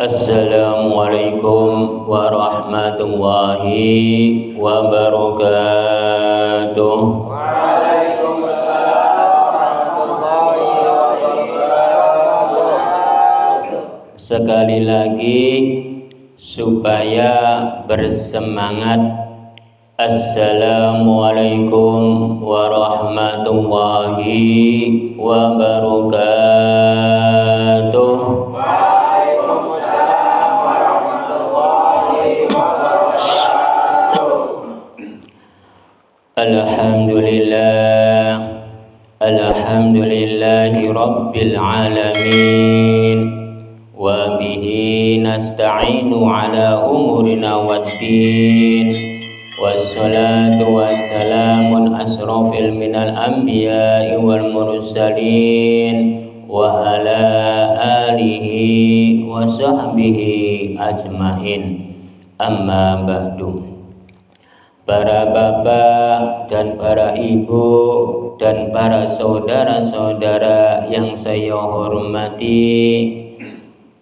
Assalamualaikum warahmatullahi wabarakatuh. Waalaikumsalam warahmatullahi wabarakatuh. Sekali lagi supaya bersemangat. Assalamualaikum warahmatullahi wabarakatuh. Waalaikumsalam warahmatullahi wabarakatuh. Alhamdulillahi rabbil alamin. Wa bihi nasta'inu ala umurina waddin. Wassalatu wassalamun asrafil minal anbiya'i wal mursalin wa ala alihi wa sahbihi ajmain. Amma ba'du. Para bapak dan para ibu dan para saudara-saudara yang saya hormati,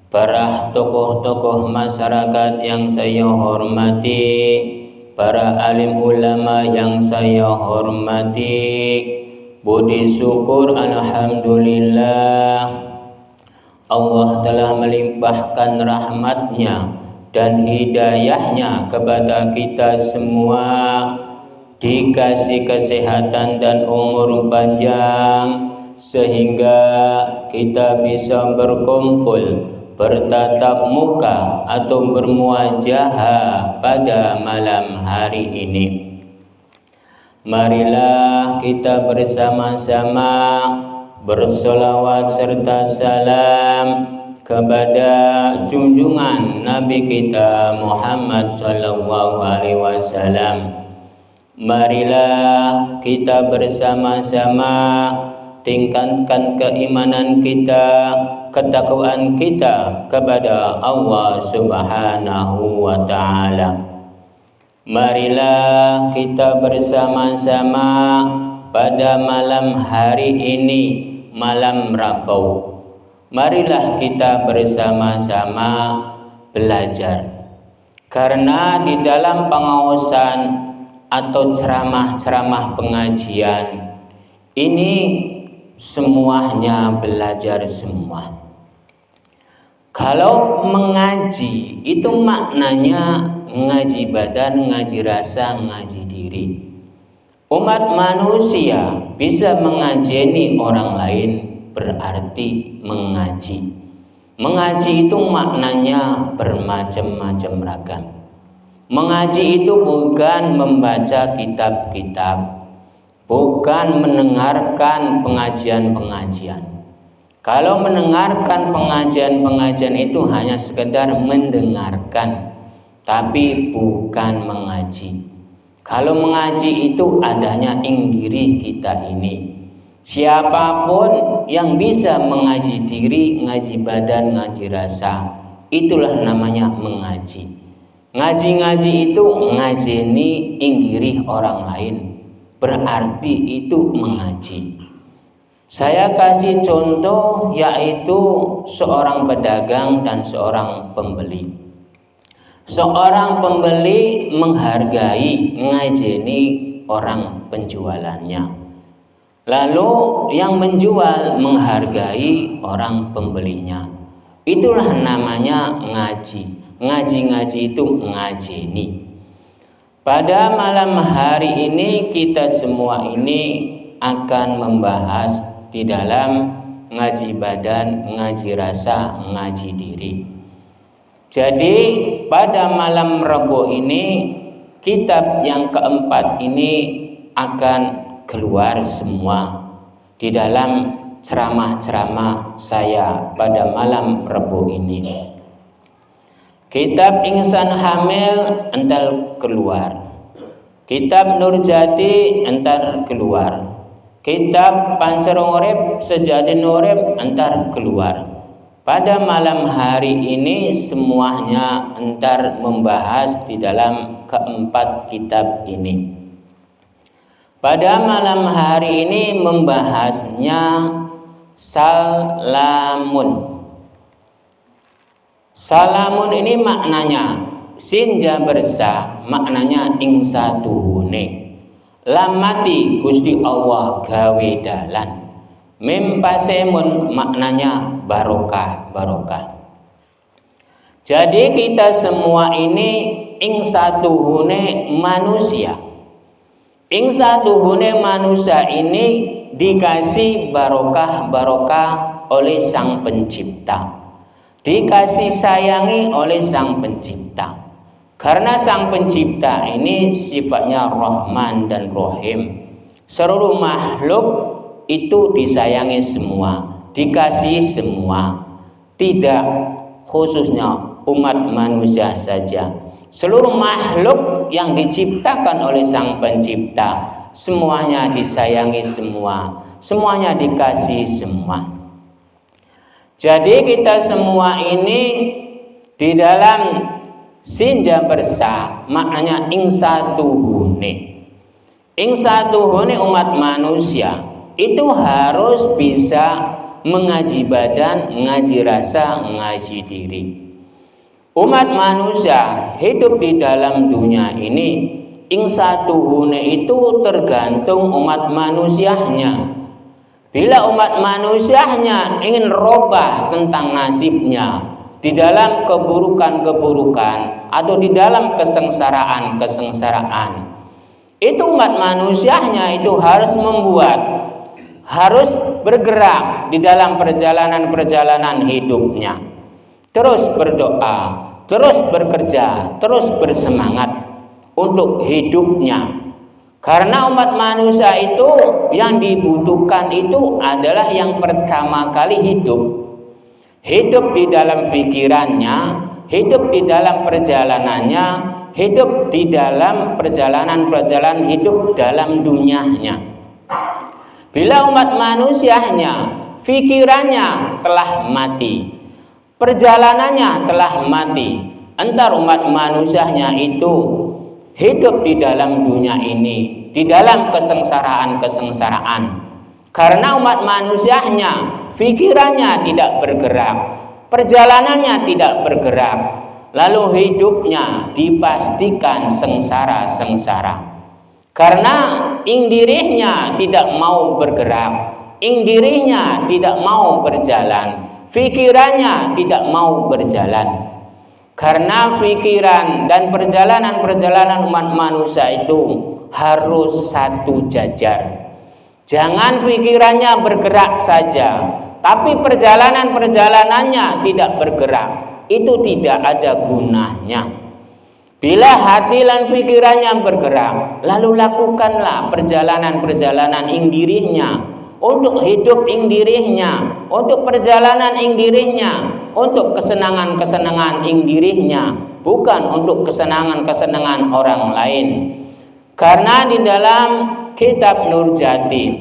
para tokoh-tokoh masyarakat yang saya hormati, para alim ulama yang saya hormati, budi syukur alhamdulillah Allah telah melimpahkan rahmatnya dan hidayahnya kepada kita semua, dikasih kesehatan dan umur panjang sehingga kita bisa berkumpul, bertatap muka atau bermuajahah pada malam hari ini. Marilah kita bersama-sama bersolawat serta salam kepada junjungan Nabi kita Muhammad sallallahu alaihi wasallam. Marilah kita bersama-sama tingkatkan keimanan kita, ketakwaan kita kepada Allah Subhanahu wa ta'ala. Marilah kita bersama-sama pada malam hari ini, malam Rabu. Marilah kita bersama-sama belajar. Karena di dalam pengawasan atau ceramah-ceramah pengajian ini semuanya belajar semua. Kalau mengaji itu maknanya ngaji badan, ngaji rasa, ngaji diri. Umat manusia bisa mengajeni orang lain berarti mengaji. Mengaji itu maknanya bermacam-macam ragam. Mengaji itu bukan membaca kitab-kitab, bukan mendengarkan pengajian-pengajian. Kalau mendengarkan pengajian-pengajian itu hanya sekedar mendengarkan, tapi bukan mengaji. Kalau mengaji itu adanya ing diri kita ini. Siapapun yang bisa mengaji diri, ngaji badan, ngaji rasa, itulah namanya mengaji. Ngaji-ngaji itu ngajeni ing diri orang lain, berarti itu mengaji. Saya kasih contoh yaitu seorang pedagang dan seorang pembeli. Seorang pembeli menghargai, ngajeni orang penjualannya. Lalu yang menjual menghargai orang pembelinya. Itulah namanya ngaji. Ngaji-ngaji itu ngajeni. Pada malam hari ini kita semua ini akan membahas di dalam ngaji badan, ngaji rasa, ngaji diri. Jadi pada malam Rabu ini kitab yang keempat ini akan keluar semua di dalam ceramah-ceramah saya pada malam Rabu ini. Kitab Insan Hamil entar keluar. Kitab Nurjati entar keluar. Kitab Pancerung Urip Sejadin Urip entar keluar. Pada malam hari ini semuanya entar membahas di dalam keempat kitab ini. Pada malam hari ini membahasnya salamun. Salamun ini maknanya sin jabar sa, maknanya ing satuhune. Lam mati Gusti Allah gawe dalan. Mim pasemun maknanya barokah, barokah. Jadi kita semua ini ing satuhune manusia. Ing satuhune manusia ini dikasih barokah-barokah oleh Sang Pencipta. Dikasih sayangi oleh Sang Pencipta. Karena Sang Pencipta ini sifatnya Rahman dan Rahim. Seluruh makhluk itu disayangi semua, dikasih semua. Tidak khususnya umat manusia saja. Seluruh makhluk yang diciptakan oleh Sang Pencipta, semuanya disayangi semua, semuanya dikasih semua. Jadi kita semua ini di dalam sin jabar sa, maknanya ing satuhune. Ing satuhune umat manusia itu harus bisa mengaji badan, ngaji rasa, ngaji diri. Umat manusia hidup di dalam dunia ini, ing satuhune itu tergantung umat manusianya. Bila umat manusianya ingin robah tentang nasibnya di dalam keburukan-keburukan atau di dalam kesengsaraan-kesengsaraan, itu umat manusianya itu harus membuat, harus bergerak di dalam perjalanan-perjalanan hidupnya. Terus berdoa, terus bekerja, terus bersemangat untuk hidupnya. Karena umat manusia itu yang dibutuhkan itu adalah yang pertama kali hidup. Hidup di dalam pikirannya, hidup di dalam perjalanannya, hidup di dalam perjalanan-perjalanan hidup dalam dunianya. Bila umat manusianya, pikirannya telah mati, perjalanannya telah mati, entar umat manusianya itu hidup di dalam dunia ini, di dalam kesengsaraan-kesengsaraan. Karena umat manusianya, pikirannya tidak bergerak, perjalanannya tidak bergerak, lalu hidupnya dipastikan sengsara-sengsara. Karena ing dirinya tidak mau bergerak, ing dirinya tidak mau berjalan, pikirannya tidak mau berjalan. Karena pikiran dan perjalanan-perjalanan umat manusia itu harus satu jajar. Jangan pikirannya bergerak saja, tapi perjalanan-perjalanannya tidak bergerak. Itu tidak ada gunanya. Bila hati dan pikirannya bergerak, lalu lakukanlah perjalanan-perjalanan ing dirinya, untuk hidup ing dirinya, untuk perjalanan ing dirinya, untuk kesenangan-kesenangan ing dirinya, bukan untuk kesenangan-kesenangan orang lain. Karena di dalam kitab Nurjati,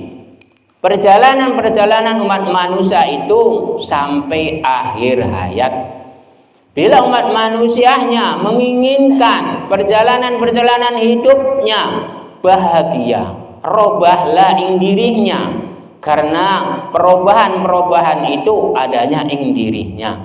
perjalanan-perjalanan umat manusia itu sampai akhir hayat. Bila umat manusianya menginginkan perjalanan-perjalanan hidupnya bahagia, robahlah ing dirinya. Karena perubahan-perubahan itu adanya ing dirinya.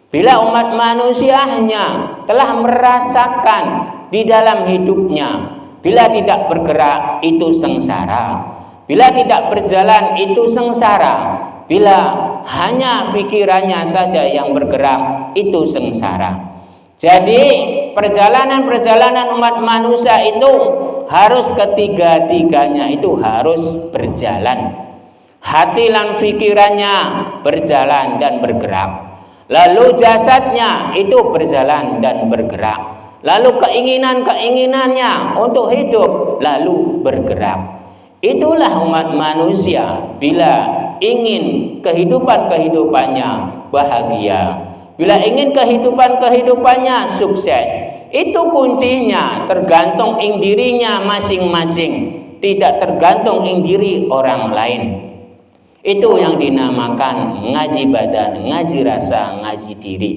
Bila umat manusianya telah merasakan di dalam hidupnya, bila tidak bergerak itu sengsara, bila tidak berjalan itu sengsara, bila hanya pikirannya saja yang bergerak itu sengsara. Jadi perjalanan-perjalanan umat manusia itu harus ketiga-tiganya itu harus berjalan. Hati dan pikirannya berjalan dan bergerak. Lalu jasadnya itu berjalan dan bergerak. Lalu keinginan-keinginannya untuk hidup lalu bergerak. Itulah umat manusia bila ingin kehidupan-kehidupannya bahagia, bila ingin kehidupan-kehidupannya sukses. Itu kuncinya tergantung ing dirinya masing-masing, tidak tergantung ing diri orang lain. Itu yang dinamakan ngaji badan, ngaji rasa, ngaji diri.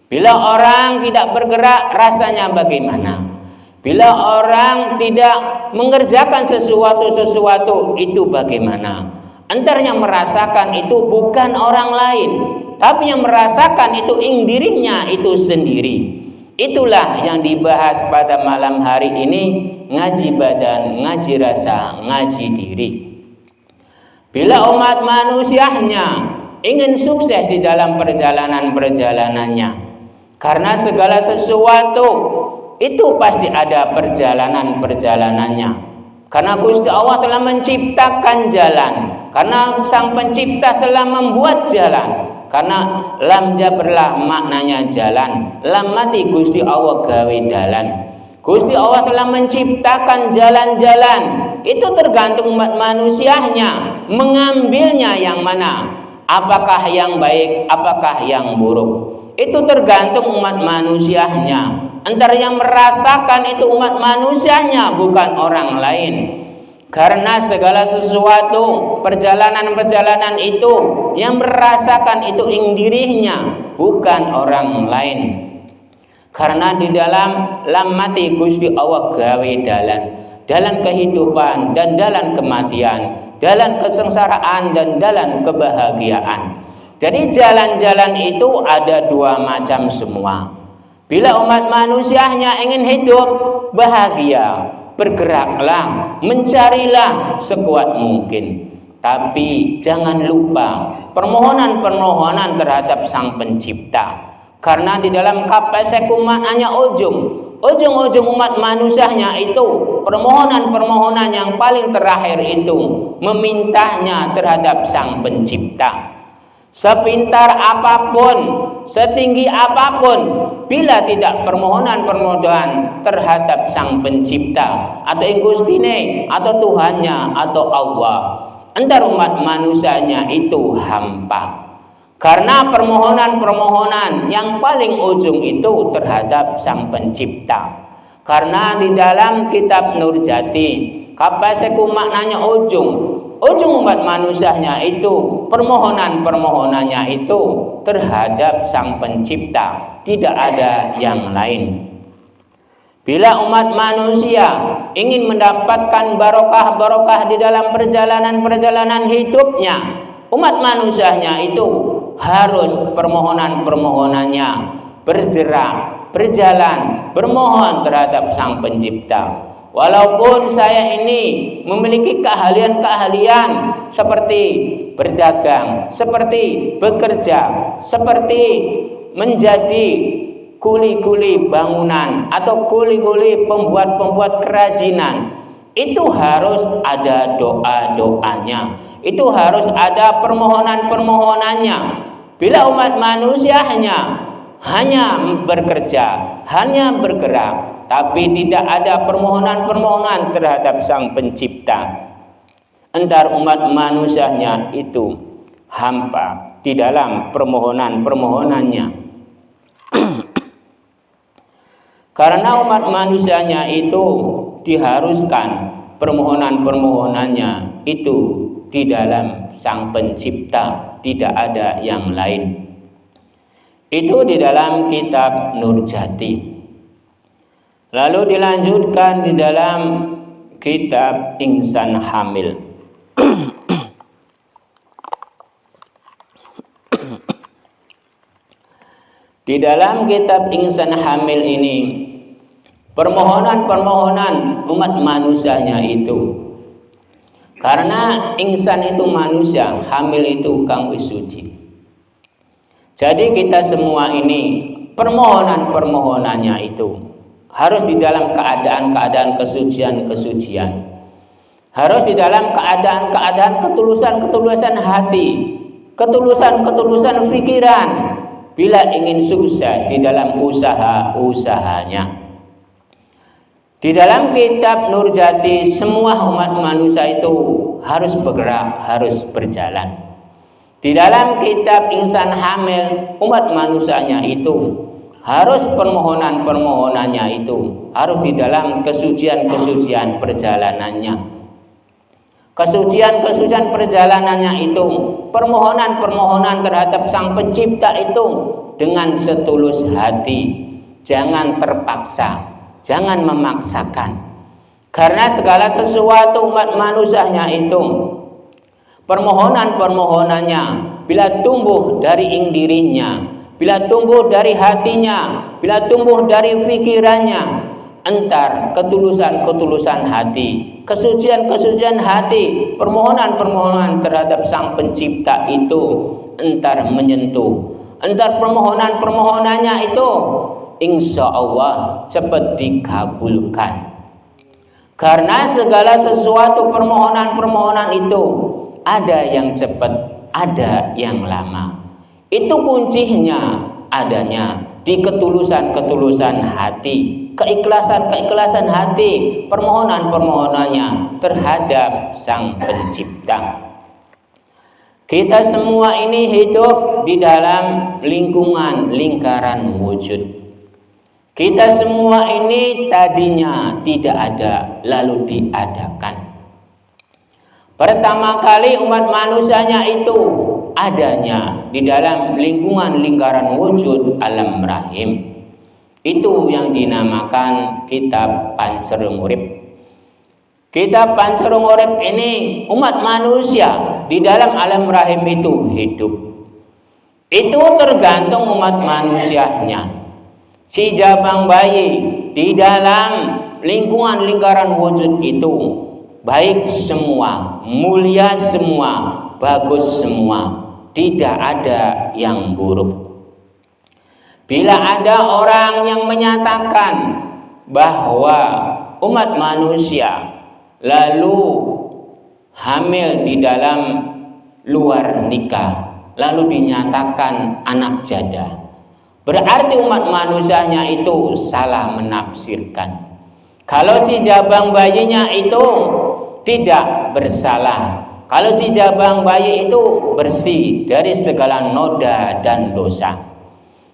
Bila orang tidak bergerak, rasanya bagaimana? Bila orang tidak mengerjakan sesuatu itu bagaimana? Entar yang merasakan itu bukan orang lain, tapi yang merasakan itu dirinya itu sendiri. Itulah yang dibahas pada malam hari ini, ngaji badan, ngaji rasa, ngaji diri. Bila umat manusianya ingin sukses di dalam perjalanan-perjalanannya, karena segala sesuatu itu pasti ada perjalanan-perjalanannya. Karena Gusti Allah telah menciptakan jalan, karena Sang Pencipta telah membuat jalan. Karena lam jaberlah maknanya jalan, lam mati Gusti Allah gawe dalan. Gusti Allah telah menciptakan jalan-jalan, itu tergantung umat manusianya mengambilnya yang mana, apakah yang baik, apakah yang buruk. Itu tergantung umat manusianya. Antara yang merasakan itu umat manusianya, bukan orang lain. Karena segala sesuatu, perjalanan-perjalanan itu yang merasakan itu dirinya, bukan orang lain. Karena di dalam lam mati Gusti Allah gawe dalan kehidupan dan dalan kematian, dalan kesengsaraan dan dalan kebahagiaan. Jadi jalan-jalan itu ada dua macam semua. Bila umat manusianya ingin hidup bahagia, bergeraklah, mencarilah sekuat mungkin. Tapi jangan lupa permohonan-permohonan terhadap Sang Pencipta. Karena di dalam kapaseku maknanya ujung umat manusianya itu permohonan-permohonan yang paling terakhir itu memintanya terhadap Sang Pencipta. Sepintar apapun, setinggi apapun, bila tidak permohonan-permohonan terhadap Sang Pencipta atau Gustine atau Tuhannya atau Allah, entar umat manusianya itu hampa. Karena permohonan-permohonan yang paling ujung itu terhadap Sang Pencipta. Karena di dalam kitab Nurjati, kapaseku maknanya ujung umat manusianya itu permohonan-permohonannya itu terhadap Sang Pencipta, tidak ada yang lain. Bila umat manusia ingin mendapatkan barokah-barokah di dalam perjalanan-perjalanan hidupnya, umat manusianya itu harus permohonan-permohonannya bergerak, berjalan, bermohon terhadap Sang Pencipta. Walaupun saya ini memiliki keahlian-keahlian seperti berdagang, seperti bekerja, seperti menjadi kuli-kuli bangunan atau kuli-kuli pembuat kerajinan, itu harus ada doa-doanya, itu harus ada permohonan-permohonannya. Bila umat manusia hanya bekerja, hanya bergerak, tapi tidak ada permohonan-permohonan terhadap Sang Pencipta, entar umat manusianya itu hampa di dalam permohonan-permohonannya. Karena umat manusianya itu diharuskan permohonan-permohonannya itu di dalam Sang Pencipta, tidak ada yang lain. Itu di dalam kitab Nurjati. Lalu dilanjutkan di dalam kitab Insan Hamil. Di dalam kitab Insan Hamil ini, permohonan-permohonan umat manusianya itu, karena insan itu manusia, hamil itu kang wis suci. Jadi kita semua ini permohonan-permohonannya itu harus di dalam keadaan-keadaan kesucian-kesucian. Harus di dalam keadaan-keadaan ketulusan-ketulusan hati, ketulusan-ketulusan pikiran bila ingin sukses di dalam usaha-usahanya. Di dalam kitab Nurjati, semua umat manusia itu harus bergerak, harus berjalan. Di dalam kitab Insan Hamil, umat manusianya itu harus permohonan-permohonannya itu harus di dalam kesucian-kesucian perjalanannya. Kesucian-kesucian perjalanannya itu, permohonan-permohonan terhadap Sang Pencipta itu dengan setulus hati, jangan terpaksa, jangan memaksakan. Karena segala sesuatu umat manusianya itu permohonan-permohonannya, bila tumbuh dari ing dirinya, bila tumbuh dari hatinya, bila tumbuh dari pikirannya, entar ketulusan-ketulusan hati, kesucian-kesucian hati, permohonan-permohonan terhadap Sang Pencipta itu entar menyentuh, entar permohonan-permohonannya itu insya Allah cepat dikabulkan. Karena segala sesuatu permohonan-permohonan itu ada yang cepat, ada yang lama. Itu kuncinya adanya di ketulusan-ketulusan hati, keikhlasan-keikhlasan hati, permohonan-permohonannya terhadap Sang Pencipta. Kita semua ini hidup di dalam lingkungan lingkaran wujud. Kita semua ini tadinya tidak ada, lalu diadakan. Pertama kali umat manusianya itu adanya di dalam lingkungan lingkaran wujud alam rahim. Itu yang dinamakan kitab Pancerung Urip. Kitab Pancerung Urip ini umat manusia di dalam alam rahim itu hidup. Itu tergantung umat manusianya. Si jabang bayi di dalam lingkungan lingkaran wujud itu baik semua, mulia semua, bagus semua, tidak ada yang buruk. Bila ada orang yang menyatakan bahwa umat manusia lalu hamil di dalam luar nikah, lalu dinyatakan anak janda, berarti umat manusianya itu salah menafsirkan. Kalau si jabang bayinya itu tidak bersalah, kalau si jabang bayi itu bersih dari segala noda dan dosa,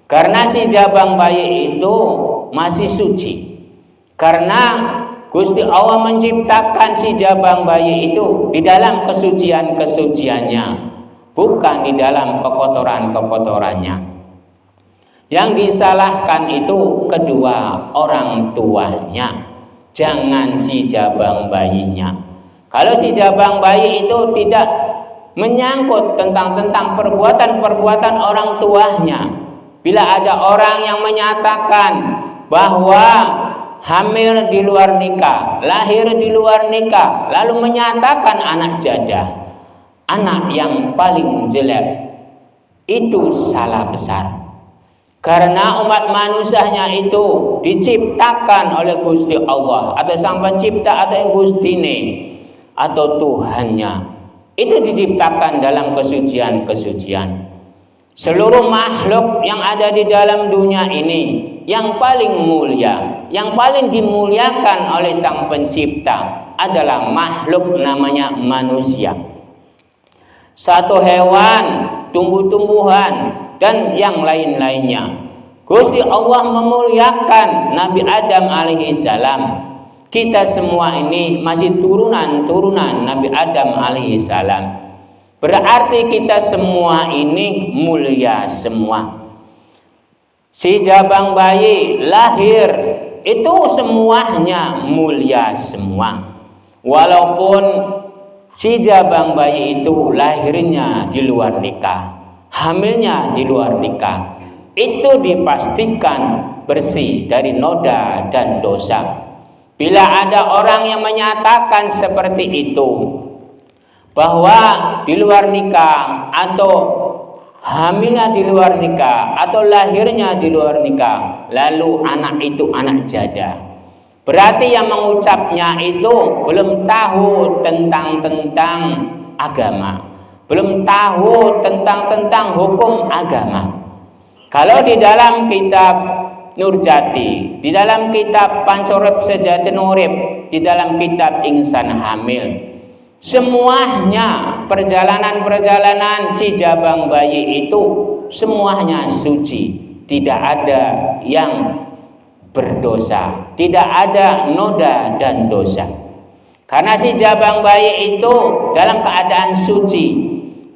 karena si jabang bayi itu masih suci, karena Gusti Allah menciptakan si jabang bayi itu di dalam kesucian-kesuciannya, bukan di dalam kekotoran-kekotorannya. Yang disalahkan itu kedua orang tuanya, jangan si jabang bayinya. Kalau si jabang bayi itu tidak menyangkut tentang perbuatan-perbuatan orang tuanya, bila ada orang yang menyatakan bahwa hamil di luar nikah, lahir di luar nikah, lalu menyatakan anak janda, anak yang paling jelek, itu salah besar. Karena umat manusianya itu diciptakan oleh Gusti Allah atau Sang Pencipta atau Gustine atau Tuhannya, itu diciptakan dalam kesucian-kesucian. Seluruh makhluk yang ada di dalam dunia ini yang paling mulia, yang paling dimuliakan oleh Sang Pencipta adalah makhluk namanya manusia. Satu hewan, tumbuh-tumbuhan, dan yang lain-lainnya. Gusti Allah memuliakan Nabi Adam alaihissalam. Kita semua ini masih turunan-turunan Nabi Adam alaihissalam. Berarti kita semua ini mulia semua. Si jabang bayi lahir itu semuanya mulia semua. Walaupun si jabang bayi itu lahirnya di luar nikah, hamilnya di luar nikah, itu dipastikan bersih dari noda dan dosa. Bila ada orang yang menyatakan seperti itu, bahwa di luar nikah atau hamilnya di luar nikah atau lahirnya di luar nikah, lalu anak itu anak janda, berarti yang mengucapnya itu belum tahu tentang agama, belum tahu tentang hukum agama. Kalau di dalam kitab Nurjati, di dalam kitab Pancorep Sejati Nurib, di dalam kitab Insan Hamil, semuanya perjalanan-perjalanan si jabang bayi itu semuanya suci, tidak ada yang berdosa, tidak ada noda dan dosa. Karena si jabang bayi itu dalam keadaan suci,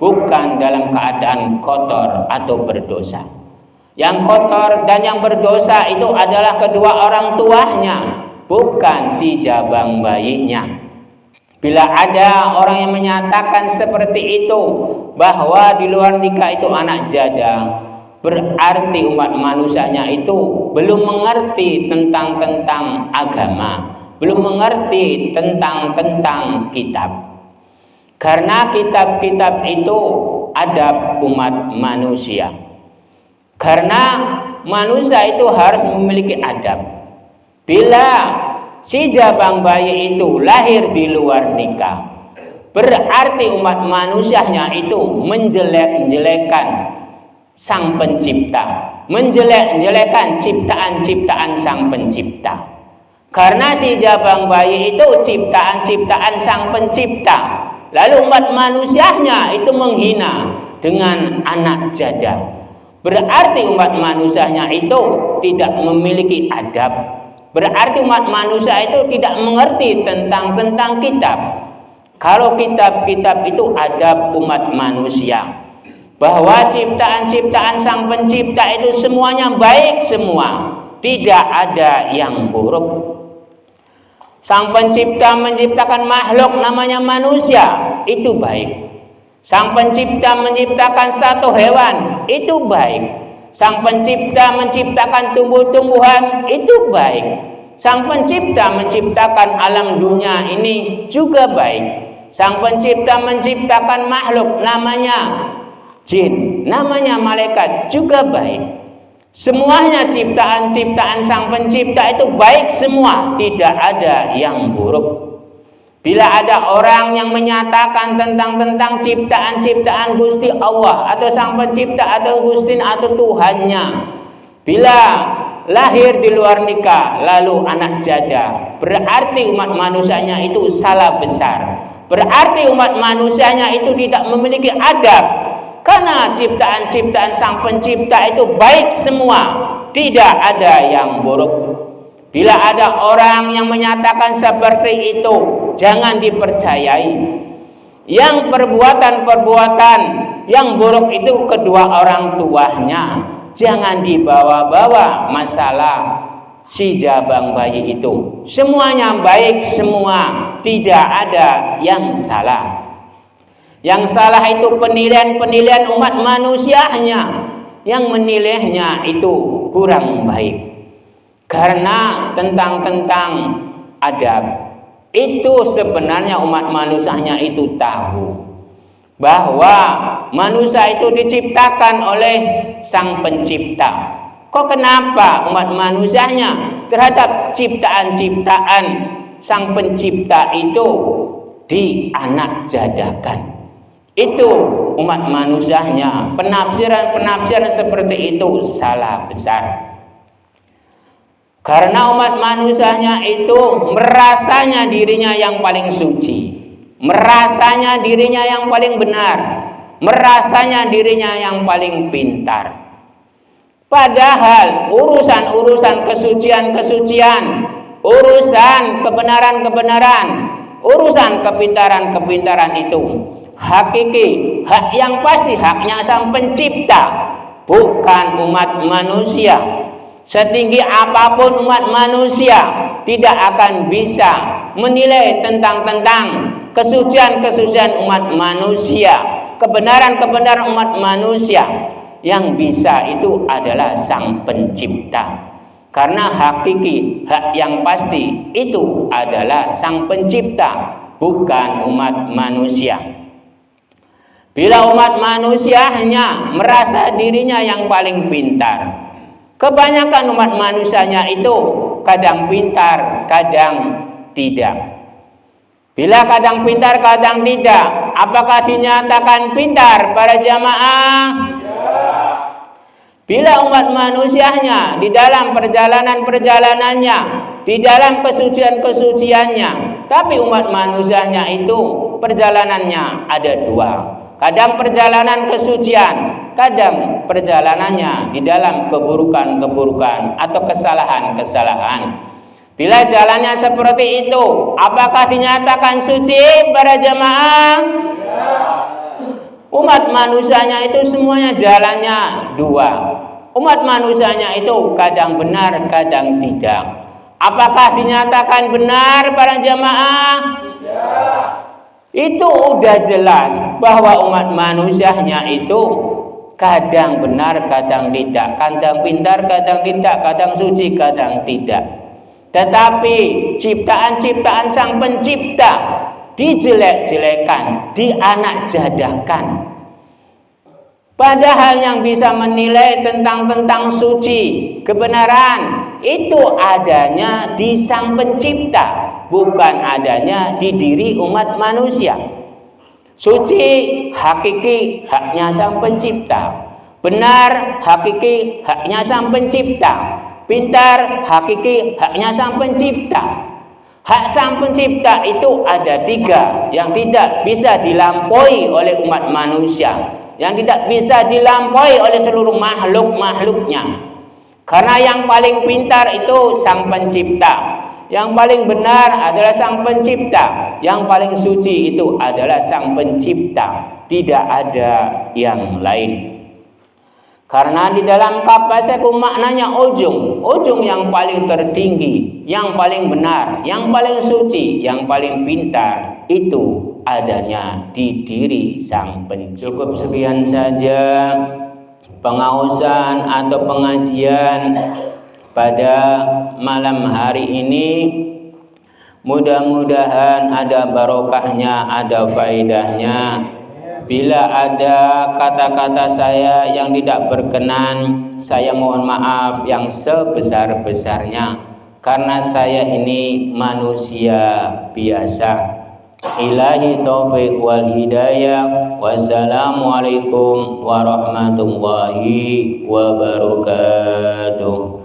bukan dalam keadaan kotor atau berdosa. Yang kotor dan yang berdosa itu adalah kedua orang tuanya, bukan si jabang bayinya. Bila ada orang yang menyatakan seperti itu, bahwa di luar nikah itu anak jada, berarti umat manusianya itu belum mengerti tentang agama, belum mengerti tentang kitab. Karena kitab-kitab itu adab umat manusia. Karena manusia itu harus memiliki adab. Bila si jabang bayi itu lahir di luar nikah, berarti umat manusianya itu menjelek-jelekan Sang Pencipta, menjelek-jelekan ciptaan-ciptaan Sang Pencipta. Karena si jabang bayi itu ciptaan-ciptaan Sang Pencipta, lalu umat manusianya itu menghina dengan anak jada, berarti umat manusianya itu tidak memiliki adab. Berarti umat manusia itu tidak mengerti tentang kitab. Kalau kitab-kitab itu adab umat manusia, bahwa ciptaan-ciptaan Sang Pencipta itu semuanya baik semua, tidak ada yang buruk. Sang Pencipta menciptakan makhluk namanya manusia, itu baik. Sang Pencipta menciptakan satu hewan, itu baik. Sang Pencipta menciptakan tumbuh-tumbuhan, itu baik. Sang Pencipta menciptakan alam dunia ini juga baik. Sang Pencipta menciptakan makhluk namanya jin, namanya malaikat, juga baik. Semuanya ciptaan-ciptaan Sang Pencipta itu baik semua, tidak ada yang buruk. Bila ada orang yang menyatakan tentang ciptaan-ciptaan Gusti Allah atau Sang Pencipta atau Gusti atau Tuhannya, bila lahir di luar nikah lalu anak jada, berarti umat manusianya itu salah besar. Berarti umat manusianya itu tidak memiliki adab. Karena ciptaan-ciptaan Sang Pencipta itu baik semua, tidak ada yang buruk. Bila ada orang yang menyatakan seperti itu, jangan dipercayai. Yang perbuatan-perbuatan yang buruk itu kedua orang tuanya, jangan dibawa-bawa masalah si jabang bayi itu. Semuanya baik semua, tidak ada yang salah. Yang salah itu penilaian umat manusianya, yang menilainya itu kurang baik. Karena tentang adab itu sebenarnya umat manusianya itu tahu bahwa manusia itu diciptakan oleh Sang Pencipta. Kok kenapa umat manusianya terhadap ciptaan-ciptaan Sang Pencipta itu dianak jadakan? Itu umat manusianya, penafsiran seperti itu salah besar. Karena umat manusianya itu merasanya dirinya yang paling suci, merasanya dirinya yang paling benar, merasanya dirinya yang paling pintar. Padahal urusan-urusan kesucian, urusan kebenaran, urusan kepintaran itu hakiki, hak yang pasti haknya Sang Pencipta, bukan umat manusia. Setinggi apapun umat manusia tidak akan bisa menilai tentang kesucian umat manusia, kebenaran umat manusia. Yang bisa itu adalah Sang Pencipta. Karena hakiki, hak yang pasti itu adalah Sang Pencipta, bukan umat manusia. Bila umat manusia hanya merasa dirinya yang paling pintar, kebanyakan umat manusianya itu kadang pintar, kadang tidak. Bila kadang pintar, kadang tidak, apakah dinyatakan pintar para jamaah? Bila umat manusianya di dalam perjalanannya, di dalam kesuciannya, tapi umat manusianya itu perjalanannya ada dua. Kadang perjalanan kesucian, kadang perjalanannya di dalam keburukan atau kesalahan. Bila jalannya seperti itu, apakah dinyatakan suci para jamaah? Umat manusianya itu semuanya jalannya dua. Umat manusianya itu kadang benar, kadang tidak. Apakah dinyatakan benar para jamaah? Itu udah jelas bahwa umat manusianya itu kadang benar, kadang tidak, kadang pintar, kadang tidak, kadang suci, kadang tidak. Tetapi ciptaan-ciptaan Sang Pencipta dijelek-jelekan, dianak-jadakan. Padahal yang bisa menilai tentang suci, kebenaran, itu adanya di Sang Pencipta, bukan adanya di diri umat manusia. Suci, hakiki, haknya Sang Pencipta. Benar, hakiki, haknya Sang Pencipta. Pintar, hakiki, haknya Sang Pencipta. Hak Sang Pencipta itu ada 3 yang tidak bisa dilampaui oleh umat manusia, yang tidak bisa dilampaui oleh seluruh makhluk-makhluknya. Karena yang paling pintar itu Sang Pencipta, yang paling benar adalah Sang Pencipta, yang paling suci itu adalah Sang Pencipta, tidak ada yang lain. Karena di dalam kapaseku maknanya ujung yang paling tertinggi, yang paling benar, yang paling suci, yang paling pintar itu adanya di diri Sang Pencipta. Cukup sekian saja pengausan atau pengajian pada malam hari ini. Mudah-mudahan ada barokahnya, ada faedahnya. Bila ada kata-kata saya yang tidak berkenan, saya mohon maaf yang sebesar-besarnya, karena saya ini manusia biasa. Ilahi taufiq wal hidayah. Wassalamualaikum warahmatullahi wabarakatuh.